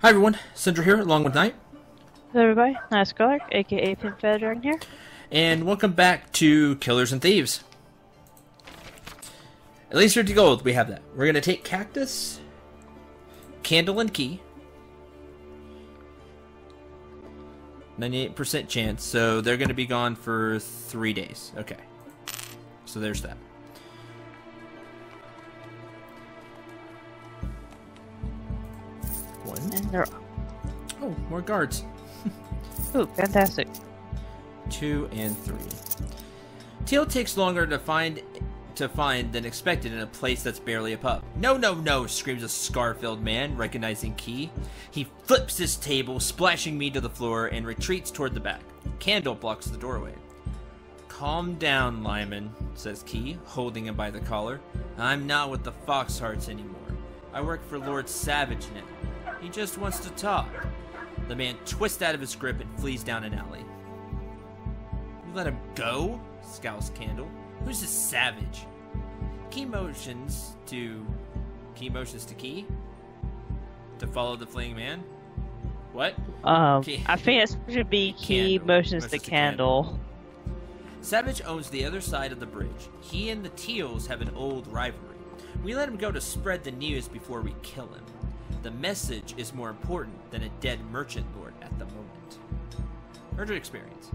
Hi everyone, Cendril here, along with Knight. Hello everybody, Nice Scholar, aka Pimp Dragon here. And welcome back to Killers and Thieves. At least 50 gold, we have that. We're going to take Cactus, Candle, and Key. 98% chance, so they're going to be gone for 3 days. Okay, so there's that. And they're... Oh, more guards. Ooh, fantastic. 2 and 3. Teal takes longer to find than expected in a place that's barely a pub. No, no, no, screams a scar-filled man, recognizing Key. He flips his table, splashing me to the floor, and retreats toward the back. Candle blocks the doorway. Calm down, Lyman, says Key, holding him by the collar. I'm not with the Foxhearts anymore. I work for Lord Savage now. He just wants to talk. The man twists out of his grip and flees down an alley. You let him go? Scowls Candle. Who's this Savage? Key motions to Key to follow the fleeing man. What? Key. I think it should be Key motions to Candle. Savage owns the other side of the bridge. He and the Teals have an old rivalry. We let him go to spread the news before we kill him. The message is more important than a dead merchant lord at the moment. Murder experience.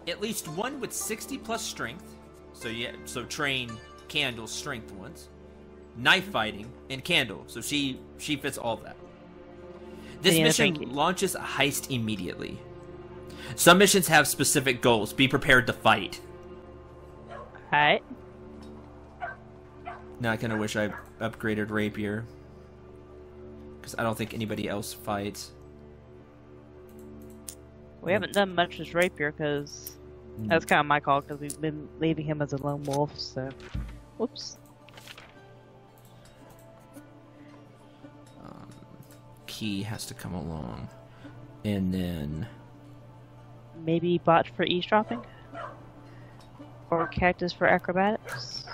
At least one with 60 plus strength. So train Candle's strength once. Knife fighting and Candle. So she fits all of that. This mission launches a heist immediately. Some missions have specific goals. Be prepared to fight. Alright. Now I kind of wish I upgraded Rapier, because I don't think anybody else fights. We haven't done much with Rapier, because that's kind of my call, because we've been leaving him as a lone wolf, so... Whoops. Key has to come along. And then... Maybe Botch for eavesdropping? Or Cactus for acrobatics?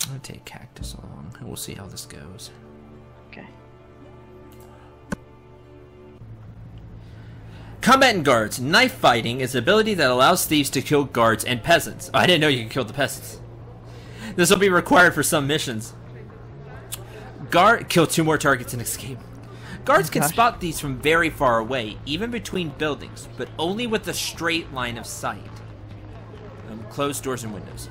I'm gonna take Cactus along, and we'll see how this goes. Okay. Combatant guards. Knife fighting is an ability that allows thieves to kill guards and peasants. Oh, I didn't know you could kill the peasants. This will be required for some missions. Kill 2 more targets and escape. Guards can spot these from very far away, even between buildings, but only with a straight line of sight. Close doors and windows.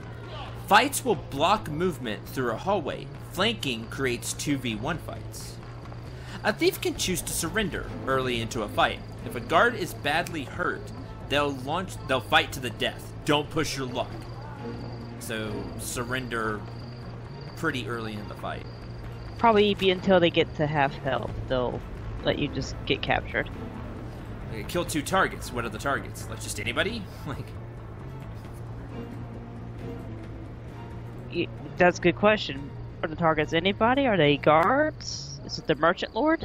Fights will block movement through a hallway. Flanking creates 2v1 fights. A thief can choose to surrender early into a fight. If a guard is badly hurt, they'll fight to the death. Don't push your luck. So surrender pretty early in the fight. Probably be until they get to half health. They'll let you just get captured. Okay, kill 2 targets. What are the targets? Like just anybody? Like... That's a good question. Are the targets anybody? Are they guards? Is it the merchant lord?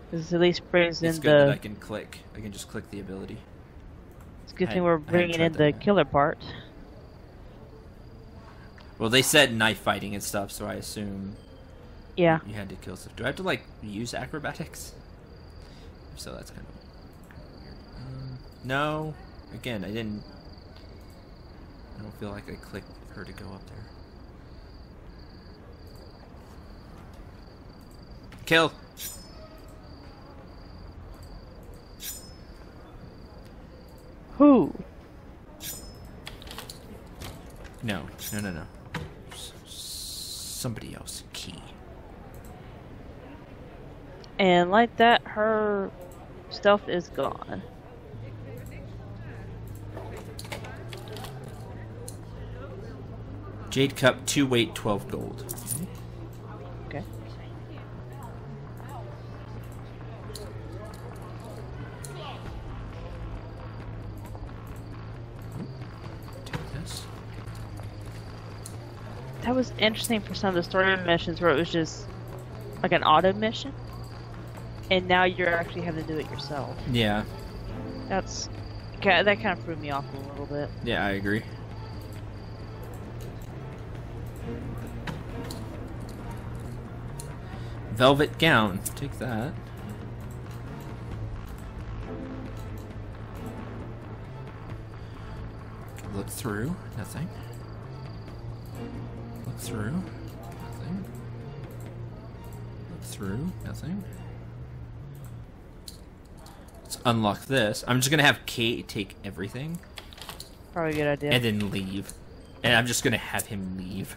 This at least brings in it's good that I can click. I can just click the ability. It's a good thing we're bringing in the killer part. Well, they said knife fighting and stuff, so I assume... Yeah. You had to kill stuff. Do I have to, like, use acrobatics? So that's kind of weird. No. Again, I don't feel like I clicked her to go up there. Kill! Who? No. Somebody else. Key. And like that, her stealth is gone. Jade Cup, 2 weight, 12 gold. Okay. Take this. That was interesting for some of the story missions where it was just like an auto mission. And now you're actually having to do it yourself. Yeah. That kind of threw me off a little bit. Yeah, I agree. Velvet gown. Take that. Look through. Nothing. Look through. Nothing. Look through. Nothing. Let's unlock this. I'm just gonna have Kate take everything. Probably a good idea. And then leave. And I'm just gonna have him leave.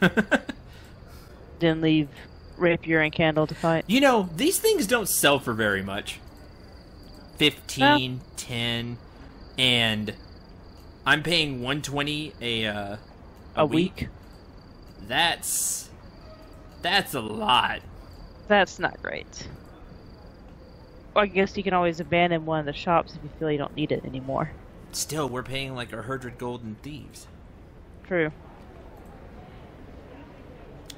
Then leave Rapier and Candle to fight. You know, these things don't sell for very much. 15, 10, and I'm paying 120 a week. That's a lot. That's not great. Well, I guess you can always abandon one of the shops if you feel you don't need it anymore. Still, we're paying like 100 gold in Thieves. True.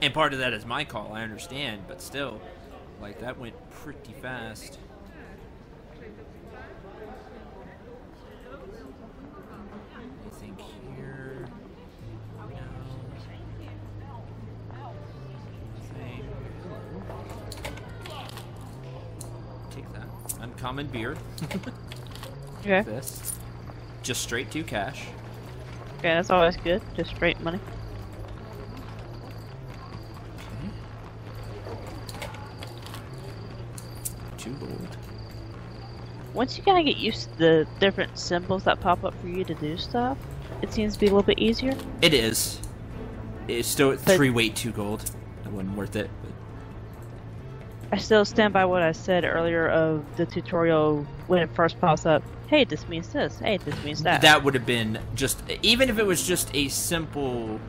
And part of that is my call, I understand, but still, like, that went pretty fast. Anything here? No. Nothing. Take that. Uncommon beer. Okay. This. Just straight to cash. Okay, that's always good. Just straight money. 2 gold. Once you kind of get used to the different symbols that pop up for you to do stuff, it seems to be a little bit easier. It is. It's still at 3 weight, 2 gold. It wasn't worth it. But... I still stand by what I said earlier of the tutorial when it first pops up. Hey, this means this. Hey, this means that. That would have been just, even if it was just a simple,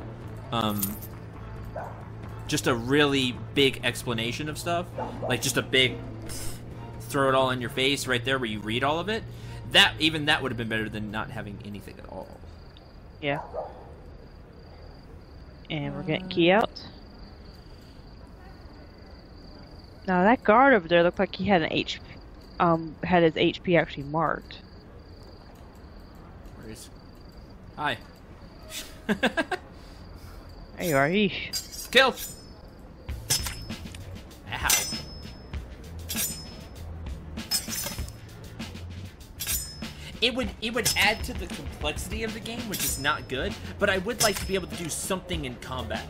just a really big explanation of stuff, like just a big throw it all in your face right there where you read all of it, that would have been better than not having anything at all. Yeah. And we're getting key out. Now that guard over there looked like he had an had his HP actually marked. Where is? Hi. There you are. Yeesh. Kill. Ow. It would add to the complexity of the game, which is not good, but I would like to be able to do something in combat.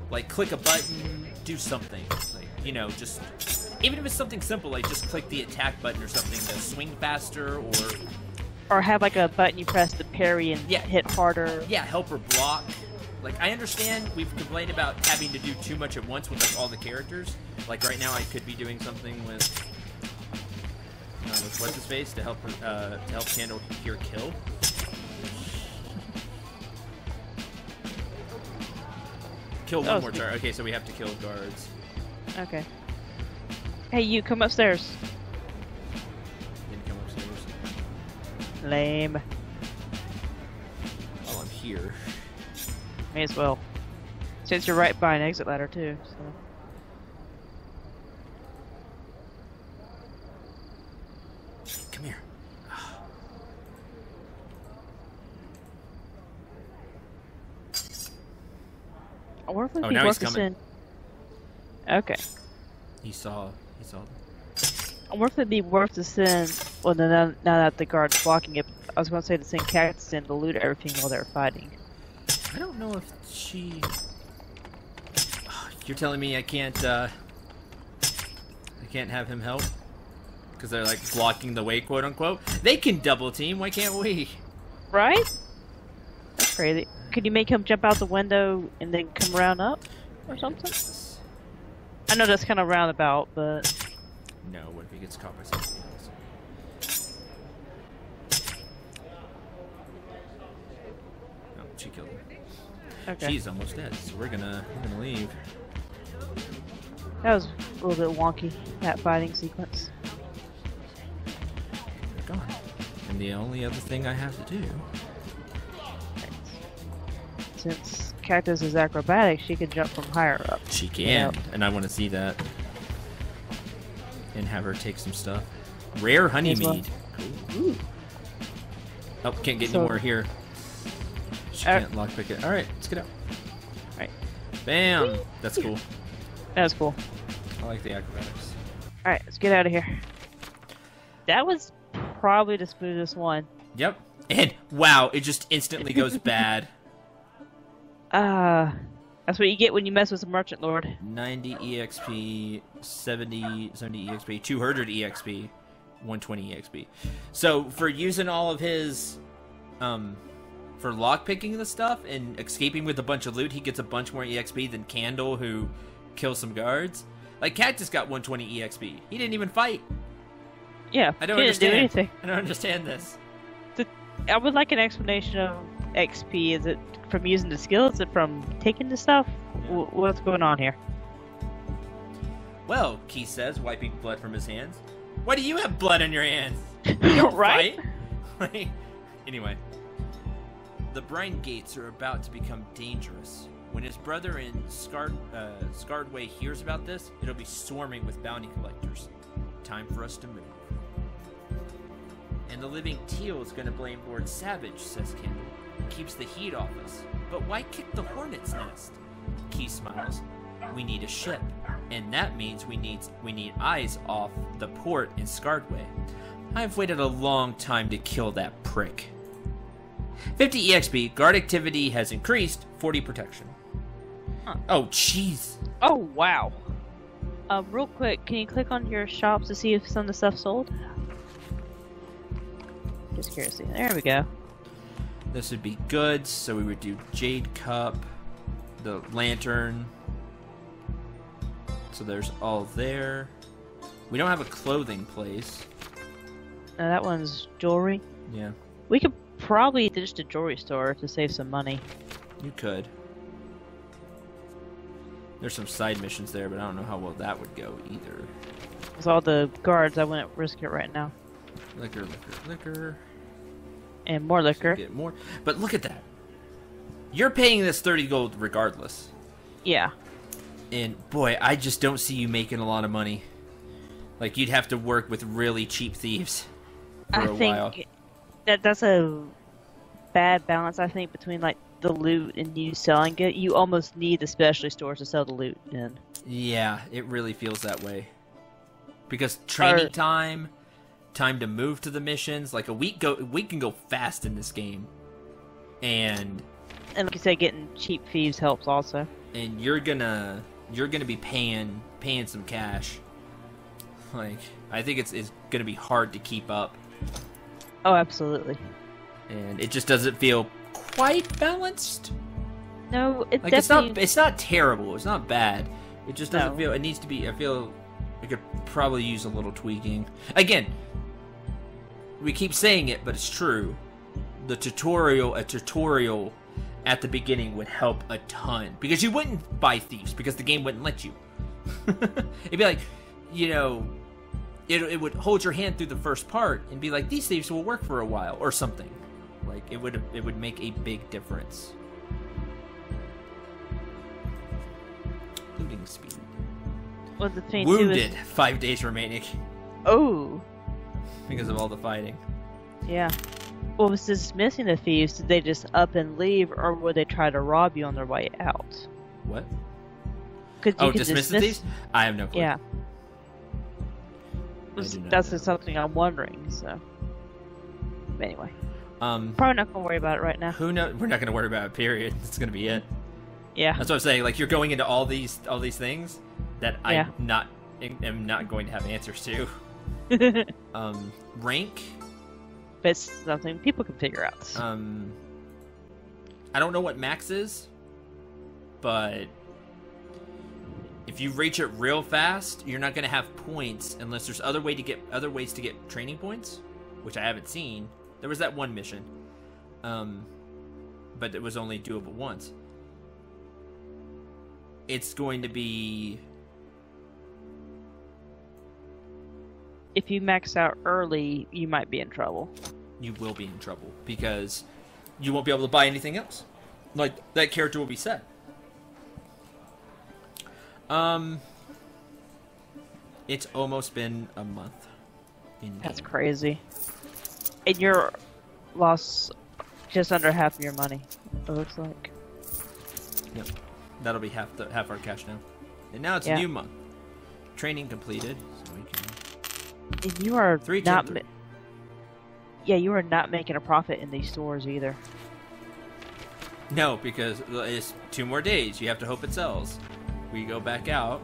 Like click a button, do something. Like, you know, just even if it's something simple, like just click the attack button or something to swing faster, or have like a button you press to parry and hit harder. Yeah, help or block. Like, I understand we've complained about having to do too much at once with like all the characters. Like right now I could be doing something with what's his face to help Candle here kill. Kill one more turn. Okay, so we have to kill guards. Okay. Hey, you come upstairs. Didn't come upstairs. Lame. Oh, I'm here. May as well. Since you're right by an exit ladder too. So. Come here. I wonder if it'd Oh, be now worth he's coming. Okay. He saw. I wonder if it'd be worth to send. Well, now that the guard's blocking it, I was going to say to send Cactus in to loot everything while they're fighting. I don't know if she. You're telling me I can't have him help because they're like blocking the way, quote unquote. They can double team. Why can't we? Right? That's crazy. Could you make him jump out the window and then come around up or something? I know that's kind of roundabout, but... No, what if he gets caught by something else? Oh, she killed him. Okay. She's almost dead, so we're gonna leave. That was a little bit wonky, that fighting sequence. They're gone. And the only other thing I have to do... Since Cactus is acrobatic, she can jump from higher up. She can, and I want to see that. And have her take some stuff. Rare honey mead. Cool. Ooh. Oh, can't get any more here. She can't lockpick it. Alright, let's get out. Alright. Bam! That's cool. That was cool. I like the acrobatics. Alright, let's get out of here. That was probably the smoothest one. Yep. And, wow, it just instantly goes bad. That's what you get when you mess with a merchant lord. 90 EXP, 70 EXP, 200 EXP, 120 EXP. So, for using all of his, for lockpicking the stuff and escaping with a bunch of loot, he gets a bunch more EXP than Candle, who kills some guards. Like, Cactus got 120 EXP. He didn't even fight. Yeah, I don't he understand. Didn't do anything. I don't understand this. I would like an explanation of XP. Is it from using the skill? Is it from taking the stuff? Yeah. What's going on here? Well, Keith says, wiping blood from his hands. Why do you have blood on your hands? You don't Right? fight. Anyway. The brine gates are about to become dangerous. When his brother in Scarred hears about this, it'll be swarming with bounty collectors. Time for us to move. And the living Teal is going to blame Lord Savage, says Kendall. Keeps the heat off us. But why kick the hornet's nest? Key smiles. We need a ship. And that means we need eyes off the port in Scarredway. I've waited a long time to kill that prick. 50 EXP. Guard activity has increased. 40 protection. Huh. Oh, jeez. Oh, wow. Real quick, can you click on your shops to see if some of the stuff sold? Just curious. There we go. This would be goods, so we would do Jade Cup, the Lantern. So there's all there. We don't have a clothing place. No, that one's jewelry. Yeah. We could probably just a jewelry store to save some money. You could. There's some side missions there, but I don't know how well that would go either. With all the guards, I wouldn't risk it right now. Liquor. And more liquor. Get more. But look at that. You're paying this 30 gold regardless. Yeah. And boy, I just don't see you making a lot of money. Like, you'd have to work with really cheap thieves for a while. That's a bad balance, I think, between like the loot and you selling it. You almost need the specialty stores to sell the loot in. Yeah, it really feels that way. Because training time to move to the missions, like a week can go fast in this game. And like you said, getting cheap thieves helps also. And you're gonna be paying some cash. Like, I think it's gonna be hard to keep up. Oh, absolutely. And it just doesn't feel quite balanced. No, it's not terrible. It's not bad. It just doesn't feel. It needs to be. I feel it could probably use a little tweaking. Again, we keep saying it, but it's true. A tutorial at the beginning would help a ton, because you wouldn't buy Thieves because the game wouldn't let you. It'd be like, it would hold your hand through the first part and be like, these Thieves will work for a while or something. Like, it would make a big difference. Looting speed. What's the thing? Wounded. 5 days remaining. Oh. Because of all the fighting. Yeah. Well, was dismissing the thieves, did they just up and leave, or would they try to rob you on their way out? What? Dismiss the thieves? I have no clue. Yeah. That's just something I'm wondering, so. But anyway. Probably not gonna worry about it right now. Who knows? We're not gonna worry about it, period. That's gonna be it. Yeah. That's what I'm saying. Like, you're going into all these things that I am not going to have answers to. Rank. But it's something people can figure out. I don't know what max is, but if you reach it real fast, you're not going to have points unless there's other ways to get training points, which I haven't seen. There was that one mission, but it was only doable once. It's going to be. If you max out early, you might be in trouble. You will be in trouble because you won't be able to buy anything else. Like, that character will be set. It's almost been a month. That's crazy. And you're lost just under half of your money, it looks like. Yep. That'll be half our cash now. And now it's a new month. training completed. So we can... And you are 3, not. 10, 3. Yeah, you are not making a profit in these stores either. No, because it's 2 more days. You have to hope it sells. We go back out.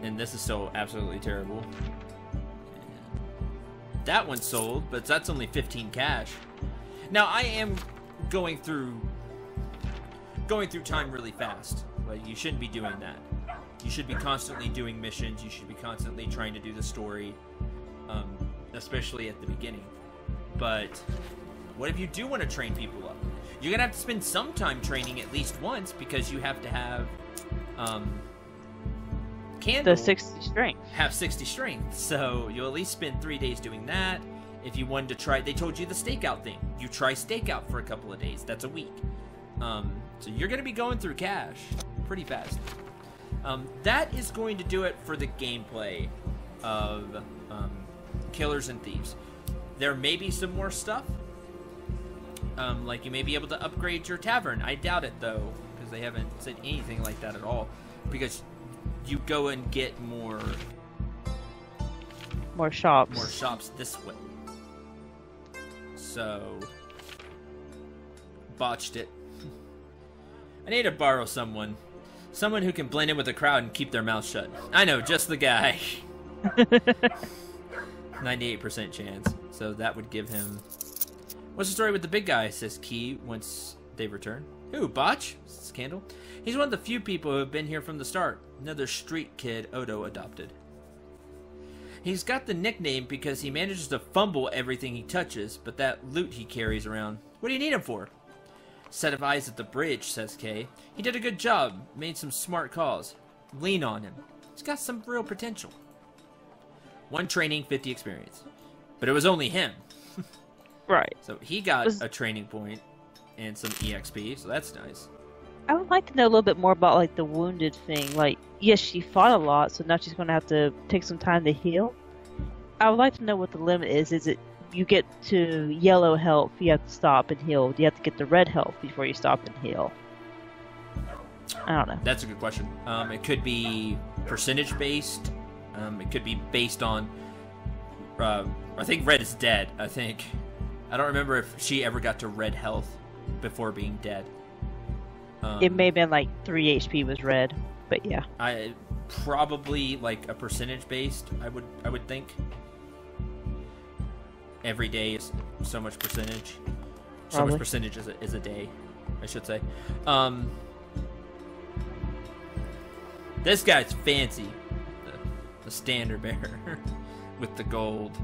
And this is so absolutely terrible. That one sold, but that's only 15 cash. Now, I am going through time really fast. But you shouldn't be doing that. You should be constantly doing missions. You should be constantly trying to do the story. Especially at the beginning. But what if you do want to train people up? You're going to have to spend some time training at least once, because you have to have Candle The 60 strength. have 60 strength. So you'll at least spend 3 days doing that. If you wanted to try, they told you the stakeout thing. You try stakeout for a couple of days. That's a week. So you're going to be going through cash pretty fast. That is going to do it for the gameplay of Killers and Thieves. There may be some more stuff. Like you may be able to upgrade your tavern. I doubt it though, because they haven't said anything like that at all. Because you go and get more shops. This way. So botched it. I need to borrow someone who can blend in with the crowd and keep their mouth shut. I know, just the guy. 98% chance. So that would give him... What's the story with the big guy, says Key once they return. Who, Botch? Says Candle. He's one of the few people who have been here from the start. Another street kid Odo adopted. He's got the nickname because he manages to fumble everything he touches, but that loot he carries around... What do you need him for? Set of eyes at the bridge, says Kay. He did a good job, made some smart calls. Lean on him. He's got some real potential. 1 training, 50 experience. But it was only him. Right. So he got a training point and some EXP, so that's nice. I would like to know a little bit more about like the wounded thing. Like, yes, she fought a lot, so now she's going to have to take some time to heal. I would like to know what the limit is. Is it you get to yellow health, you have to stop and heal? Do you have to get to red health before you stop and heal? I don't know. That's a good question. It could be percentage based. It could be based on... I think red is dead, I think. I don't remember if she ever got to red health before being dead. It may have been like 3 HP was red, but yeah. I probably like a percentage based, I would think. Every day is so much percentage. So much percentage is a day, I should say. This guy's fancy. The standard bearer with the gold.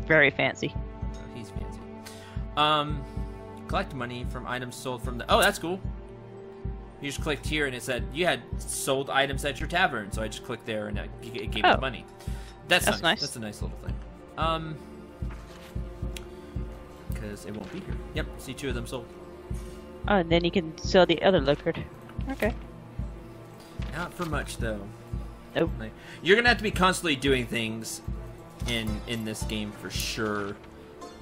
Very fancy. Oh, he's fancy. Collect money from items sold from the... Oh, that's cool. You just clicked here and it said you had sold items at your tavern. So I just clicked there and it gave me money. That's nice. That's a nice little thing. Because it won't be here. Yep, see 2 of them sold. Oh, and then you can sell the other liquor. Okay. Not for much, though. Nope. You're going to have to be constantly doing things in this game for sure.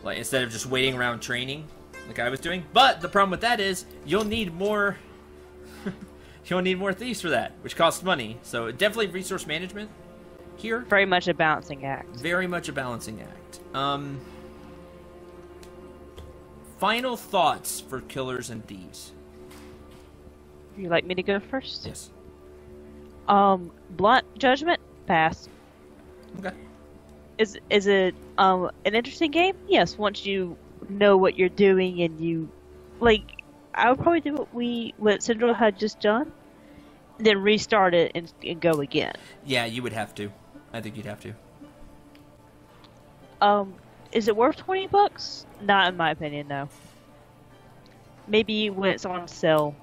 Like, instead of just waiting around training, like I was doing. But the problem with that is, you'll need more... you'll need more thieves for that, which costs money. So, definitely resource management here. Very much a balancing act. Very much a balancing act. Final thoughts for Killers and Thieves. Would you like me to go first? Yes. Blunt judgment, pass. Okay. Is it an interesting game? Yes, once you know what you're doing and you like, I would probably do what Cendril had just done, then restart it and go again. Yeah, you would have to. I think you'd have to. Is it worth $20? Not in my opinion, no. Maybe when it's on sale.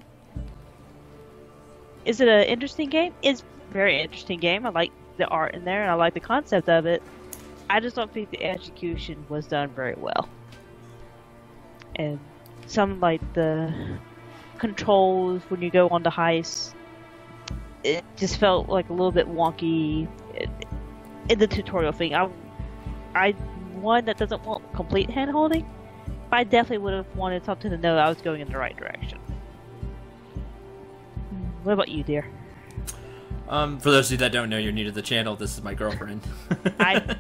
Is it an interesting game? It's a very interesting game. I like the art in there and I like the concept of it. I just don't think the execution was done very well. And some like the controls when you go on the heist, it just felt like a little bit wonky in the tutorial thing. I one that doesn't want complete hand holding, but I definitely would have wanted something to know I was going in the right direction. What about you, dear? For those of you that don't know, you're new to the channel. This is my girlfriend. I.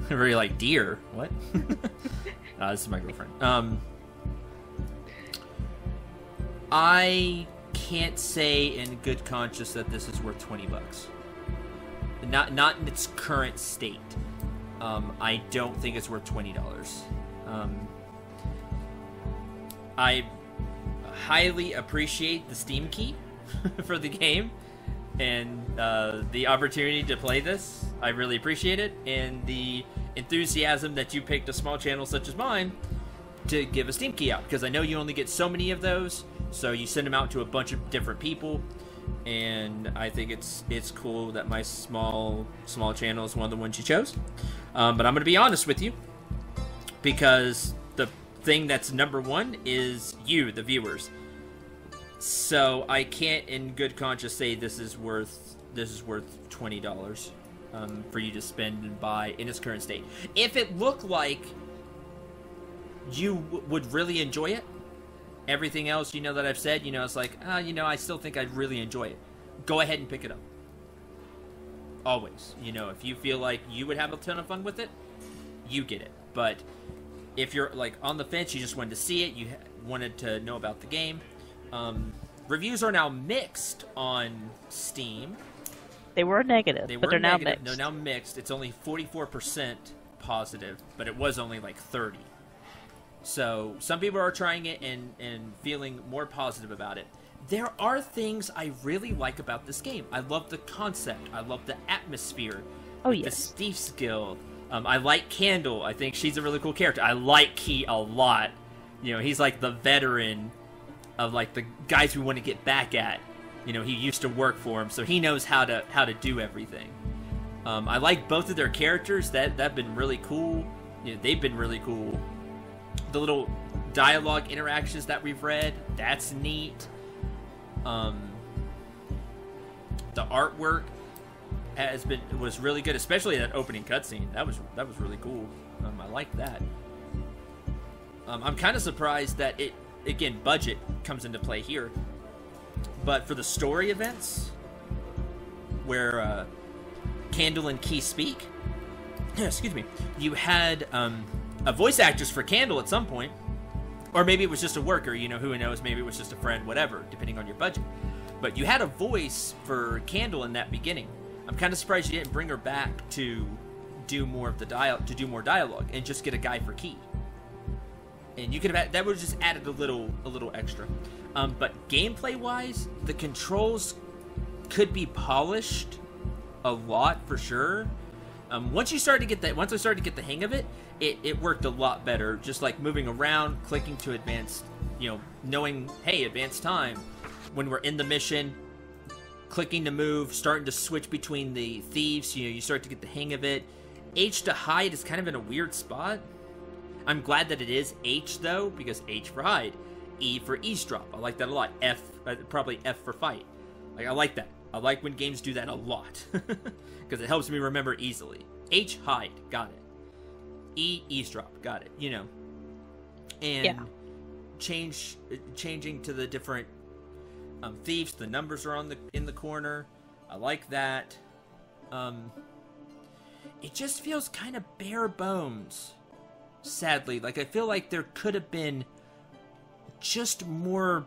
Very like, dear, what? This is my girlfriend. I can't say in good conscience that this is worth $20. Not in its current state. I don't think it's worth $20. I highly appreciate the Steam key for the game and the opportunity to play this. I really appreciate it, and the enthusiasm that you picked a small channel such as mine to give a Steam key out, because I know you only get so many of those, so you send them out to a bunch of different people, and I think it's cool that my small channel is one of the ones you chose. But I'm going to be honest with you, because the thing that's number one is you, the viewers. So I can't in good conscience say this is worth $20 for you to spend and buy in its current state. If it looked like you would really enjoy it, everything else that I've said, it's like, I still think I'd really enjoy it, go ahead and pick it up. Always. If you feel like you would have a ton of fun with it, you get it. But if you're like on the fence, you just wanted to see it, you wanted to know about the game, reviews are now mixed on Steam. They were negative, but they're now mixed. They're now mixed. It's only 44% positive, but it was only like 30. So some people are trying it and feeling more positive about it. There are things I really like about this game. I love the concept. I love the atmosphere. Oh, yes. The Thieves Guild. I like Candle. I think she's a really cool character. I like Key a lot. He's like the veteran of like the guys we want to get back at. He used to work for him, so he knows how to do everything. I like both of their characters. That've been really cool. They've been really cool. The little dialogue interactions that we've read, that's neat. The artwork was really good, especially that opening cutscene. That was really cool. I like that. I'm kind of surprised that again, budget comes into play here. But for the story events, where Candle and Key speak, excuse me, you had a voice actress for Candle at some point, or maybe it was just a worker. Who knows? Maybe it was just a friend, whatever, depending on your budget. But you had a voice for Candle in that beginning. I'm kind of surprised you didn't bring her back to do more of the dialogue, and just get a guy for Key. And you could have that would have just added a little extra. But gameplay wise, the controls could be polished a lot for sure. Once I started to get the hang of it, it worked a lot better. Just like moving around, clicking to advanced, knowing, hey, advanced time. When we're in the mission, clicking to move, starting to switch between the thieves, you start to get the hang of it. H to hide is kind of in a weird spot. I'm glad that it is H, though, because H for hide. E for eavesdrop. I like that a lot. F, probably F for fight. I like that. I like when games do that a lot. Because it helps me remember easily. H, hide. Got it. E, eavesdrop. Got it. And yeah. Changing to the different thieves. The numbers are in the corner. I like that. It just feels kind of bare bones. Sadly, like I feel like there could have been just more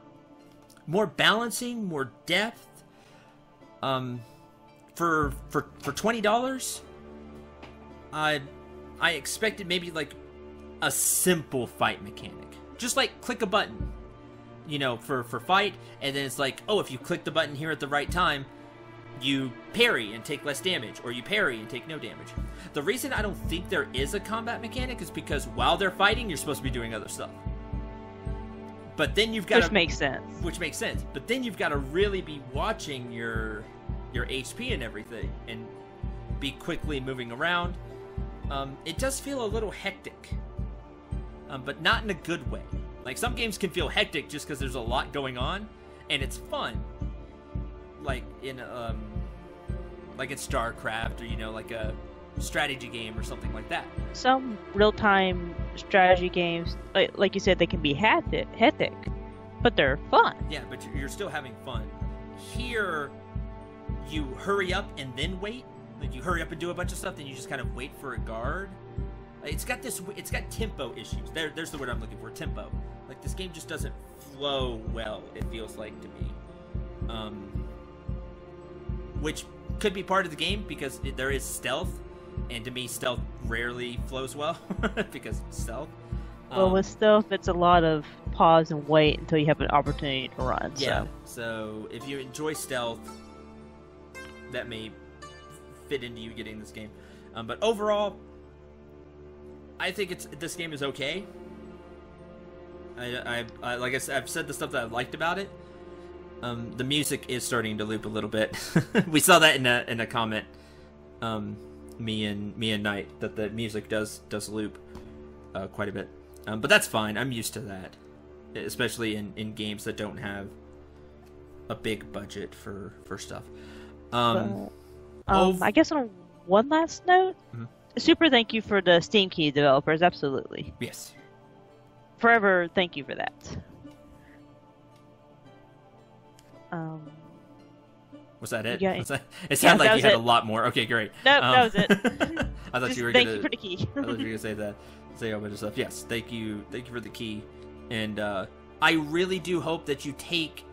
balancing, more depth. For $20, I expected maybe like a simple fight mechanic, just like click a button, for fight, and then it's like, oh, if you click the button here at the right time, you parry and take less damage, or you parry and take no damage. The reason I don't think there is a combat mechanic is because while they're fighting, you're supposed to be doing other stuff. But then you've got Which makes sense. But then you've got to really be watching your HP and everything, and be quickly moving around. It does feel a little hectic, but not in a good way. Like some games can feel hectic just because there's a lot going on, and it's fun. Like in StarCraft, or like a strategy game or something like that. Some real-time strategy games, like you said, they can be hectic, but they're fun. Yeah, but you're still having fun. Here, you hurry up and then wait. Like, you hurry up and do a bunch of stuff, then you just kind of wait for a guard. It's got tempo issues. There's the word I'm looking for, tempo. Like, this game just doesn't flow well, it feels like to me. Which could be part of the game, because there is stealth, and to me, stealth rarely flows well, because stealth. Well, with stealth, it's a lot of pause and wait until you have an opportunity to run. Yeah, so if you enjoy stealth, that may fit into you getting this game. But overall, I think this game is okay. I like I said, I've said the stuff that I liked about it. The music is starting to loop a little bit. We saw that in a comment. Me and Knight, that the music does loop quite a bit. But that's fine. I'm used to that, especially in games that don't have a big budget for stuff. I guess on one last note, super thank you for the Steam Key developers. Absolutely. Yes. Forever thank you for that. Was that it? Yeah. It sounded like you had a lot more. Okay, great. Nope, that was it. I thought you were thank you for the key. I thought you were gonna say that. Say a bunch of stuff. Yes, thank you for the key, and I really do hope that you take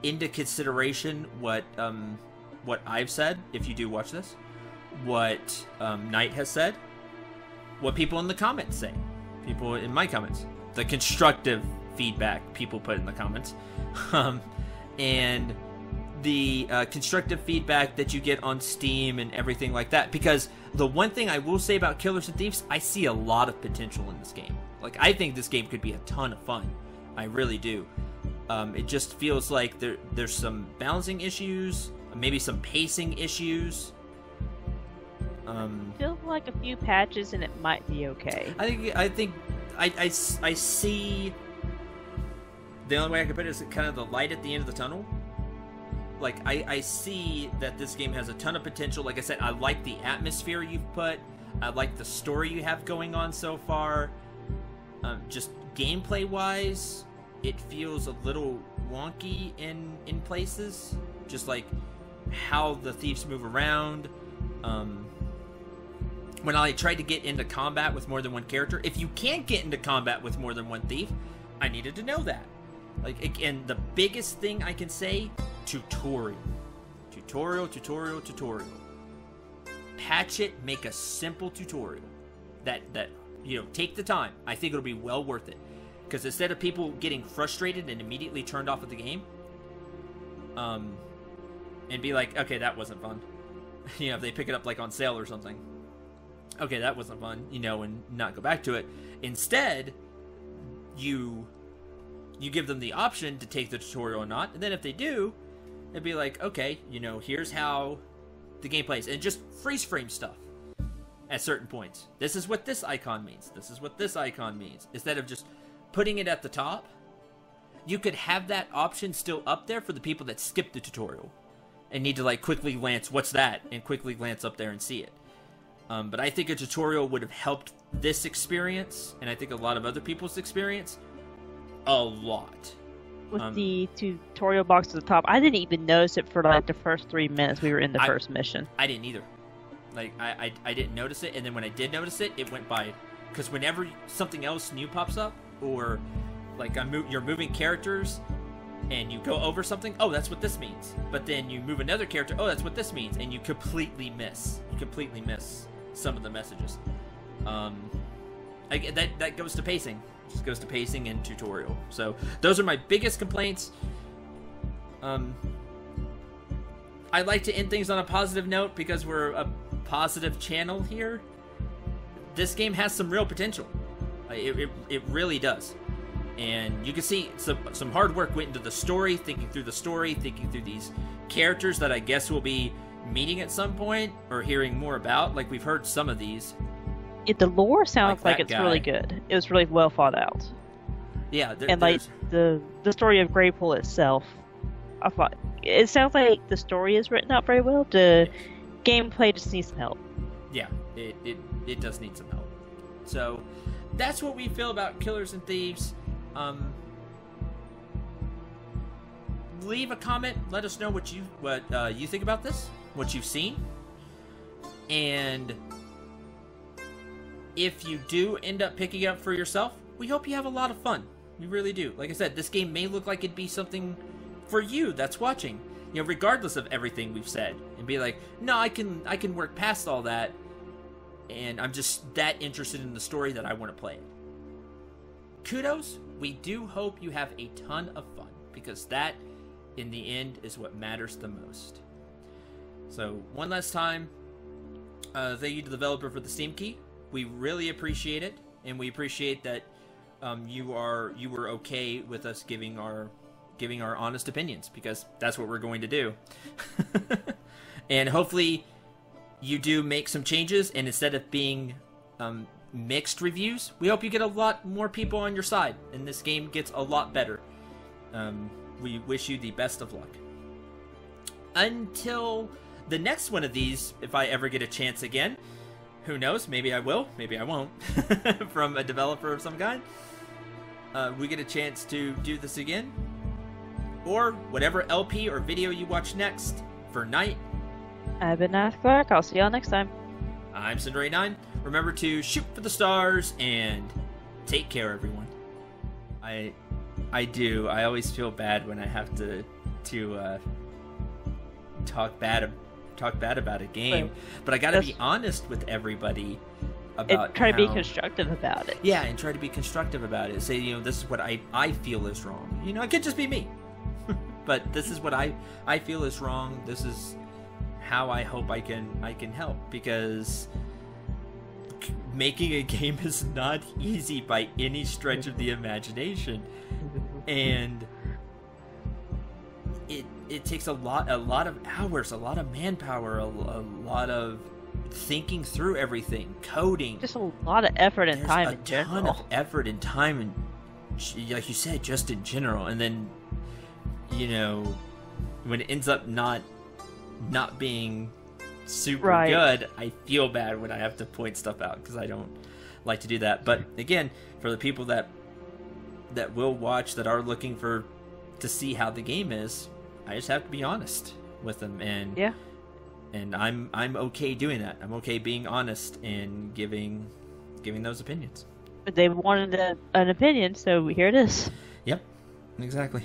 into consideration what I've said. If you do watch this, what Knight has said, what people in the comments say, people in my comments, the constructive feedback people put in the comments, and the constructive feedback that you get on Steam and everything like that. Because the one thing I will say about Killers and Thieves, I see a lot of potential in this game. Like, I think this game could be a ton of fun. I really do. It just feels like there's some balancing issues, maybe some pacing issues. Feels like a few patches and it might be okay. I see. The only way I can put it is kind of the light at the end of the tunnel. Like, I see that this game has a ton of potential. Like I said, I like the atmosphere you've put. I like the story you have going on so far. Just gameplay-wise, it feels a little wonky in places. Just like how the thieves move around. When I tried to get into combat with more than one character, if you can't get into combat with more than one thief, I needed to know that. Like, again, the biggest thing I can say, tutorial. Patch it, make a simple tutorial. That take the time. I think it'll be well worth it. Because instead of people getting frustrated and immediately turned off of the game, and be like, okay, that wasn't fun. If they pick it up like on sale or something. Okay, that wasn't fun, and not go back to it. Instead, you give them the option to take the tutorial or not, and then if they do, it'd be like, okay, here's how the game plays, and just freeze frame stuff at certain points. This is what this icon means. This is what this icon means. Instead of just putting it at the top, you could have that option still up there for the people that skip the tutorial and need to quickly glance, what's that, and quickly glance up there and see it. But I think a tutorial would have helped this experience, and I think a lot of other people's experience, a lot. With the tutorial box at the top, I didn't even notice it for the first 3 minutes we were in the first mission. I didn't either. I didn't notice it, and then when I did notice it, it went by. Because whenever something else new pops up, or you're moving characters, and you go over something, oh, that's what this means. But then you move another character, oh, that's what this means, and you completely miss. Some of the messages. That goes to pacing. Just goes to pacing and tutorial. So those are my biggest complaints. I like to end things on a positive note because we're a positive channel here. This game has some real potential. It really does. And you can see some hard work went into the story, thinking through these characters that I guess we'll be meeting at some point or hearing more about. Like, we've heard some of these. The lore sounds like it's really good. It was really well thought out. Yeah, and the story of Greypool itself, I thought it sounds like the story is written out very well. The gameplay just needs some help. Yeah, it does need some help. So that's what we feel about Killers and Thieves. leave a comment. Let us know what you think about this, what you've seen, and if you do end up picking it up for yourself, we hope you have a lot of fun. We really do. Like I said, this game may look like it'd be something for you that's watching, you know, regardless of everything we've said, and be like, no, I can work past all that, and I'm just that interested in the story that I want to play it. Kudos. We do hope you have a ton of fun, because that, in the end, is what matters the most. So, one last time, thank you to the developer for the Steam key. We really appreciate it, and we appreciate that you were okay with us giving our honest opinions, because that's what we're going to do. And hopefully you do make some changes, and instead of being mixed reviews, we hope you get a lot more people on your side, and this game gets a lot better. We wish you the best of luck. Until the next one of these, if I ever get a chance again, who knows, maybe I will, maybe I won't, from a developer of some kind, we get a chance to do this again, or whatever LP or video you watch next. For Night, I've been Nath Clark. I'll see y'all next time. I'm Cendril 9. Remember to shoot for the stars and take care, everyone. I do. I always feel bad when I have to talk bad about a game, but I gotta be honest with everybody about try to be constructive about it. Yeah, and try to be constructive about it. Say, you know, this is what I feel is wrong. You know, it could just be me, but this is what I feel is wrong. This is how I hope I can help, because making a game is not easy by any stretch of the imagination, and it takes a lot of hours, a lot of manpower, a lot of thinking through everything, coding. Just a lot of effort and time in general. A ton of effort and time, and like you said, just in general. And then, you know, when it ends up not being super good, I feel bad when I have to point stuff out, because I don't like to do that. But again, for the people that will watch, that are looking to see how the game is, I just have to be honest with them, and yeah, and I'm okay doing that. I'm okay being honest and giving those opinions. They wanted an opinion, so here it is. Yep, exactly.